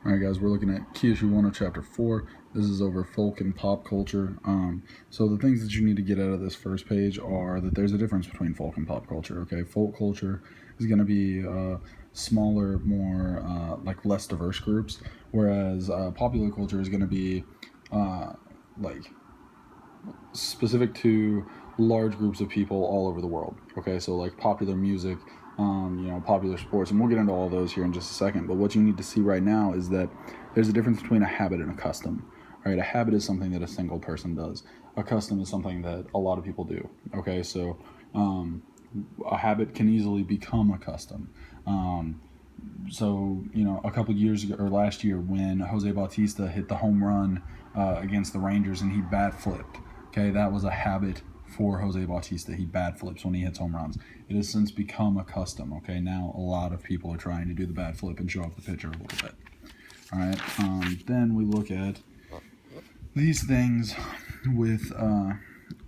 Alright guys, we're looking at Key Issue 1 of Chapter 4. This is over folk and pop culture. So the things that you need to get out of this first page are that there's a difference between folk and pop culture, okay? Folk culture is going to be smaller, more like less diverse groups, whereas popular culture is going to be like specific to large groups of people all over the world. Okay, so like popular music, popular sports, and we'll get into all those here in just a second. But what you need to see right now is that there's a difference between a habit and a custom. Right, a habit is something that a single person does. A custom is something that a lot of people do. Okay, so a habit can easily become a custom. A couple years ago, or last year, when Jose Bautista hit the home run against the Rangers and he bat flipped, okay, that was a habit for Jose Bautista. He bat flips when he hits home runs. It has since become a custom, okay? Now a lot of people are trying to do the bat flip and show off the pitcher a little bit. All right, then we look at these things with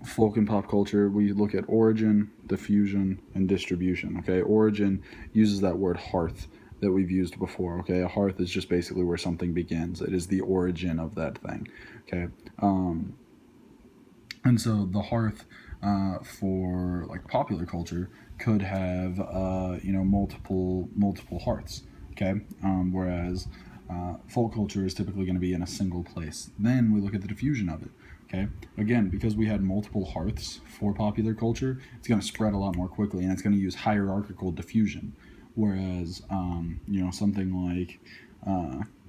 folk and pop culture. We look at origin, diffusion, and distribution, okay? Origin uses that word hearth that we've used before, okay? A hearth is just basically where something begins. It is the origin of that thing, okay? And so the hearth for like popular culture could have multiple hearths, okay? Whereas folk culture is typically going to be in a single place. Then we look at the diffusion of it. Okay, again, because we had multiple hearths for popular culture, it's going to spread a lot more quickly, and it's going to use hierarchical diffusion. Whereas, something like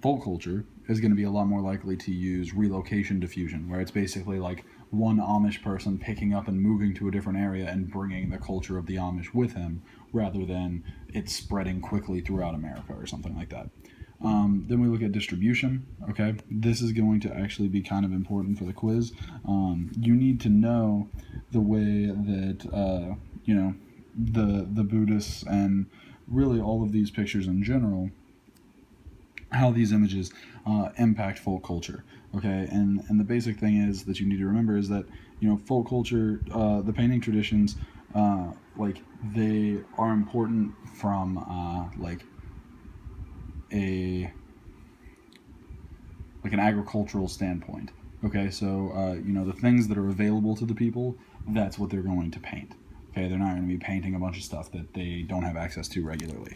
folk culture is going to be a lot more likely to use relocation diffusion, where it's basically like one Amish person picking up and moving to a different area and bringing the culture of the Amish with him, rather than it spreading quickly throughout America or something like that. Then we look at distribution. Okay, this is going to actually be kind of important for the quiz. You need to know the way that the Buddhists and really all of these pictures in general, how these images impact folk culture. Okay, and the basic thing is that you need to remember is that folk culture, the painting traditions, they are important from an agricultural standpoint. Okay, so the things that are available to the people, that's what they're going to paint. Okay, they're not going to be painting a bunch of stuff that they don't have access to regularly.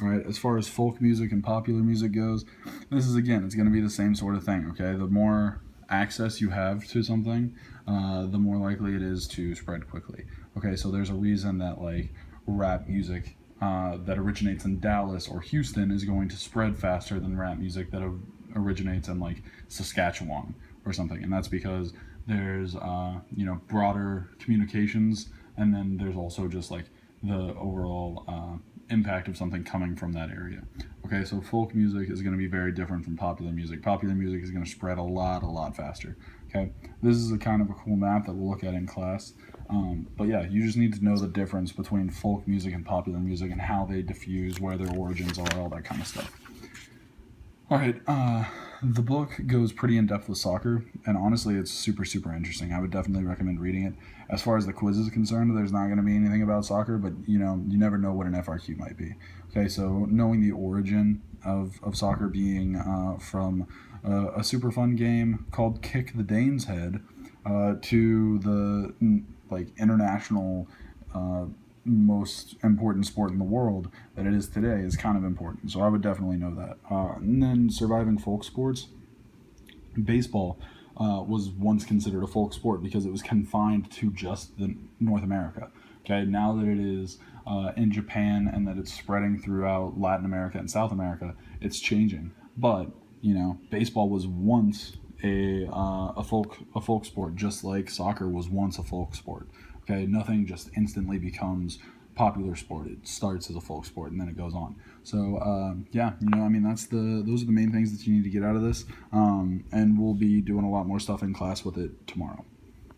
All right, as far as folk music and popular music goes, this is, again, it's going to be the same sort of thing. Okay, the more access you have to something, the more likely it is to spread quickly. Okay, so there's a reason that like rap music that originates in Dallas or Houston is going to spread faster than rap music that originates in like Saskatchewan or something, and that's because there's broader communications, and then there's also just like the overall impact of something coming from that area. Okay, so folk music is going to be very different from popular music. Popular music is going to spread a lot faster. Okay, this is a kind of a cool map that we'll look at in class. But yeah, you just need to know the difference between folk music and popular music and how they diffuse, where their origins are, all that kind of stuff. All right, the book goes pretty in-depth with soccer, and honestly, it's super interesting. I would definitely recommend reading it. As far as the quiz is concerned, there's not going to be anything about soccer, but you never know what an FRQ might be. Okay, so knowing the origin of soccer being from a super fun game called Kick the Dane's Head to the international most important sport in the world that it is today is kind of important. So I would definitely know that. And then surviving folk sports. Baseball was once considered a folk sport because it was confined to just the North America. Okay, now that it is in Japan and that it's spreading throughout Latin America and South America, it's changing. But baseball was once a folk sport, just like soccer was once a folk sport. Okay, nothing just instantly becomes popular sport. It starts as a folk sport and then it goes on. So those are the main things that you need to get out of this. And we'll be doing a lot more stuff in class with it tomorrow.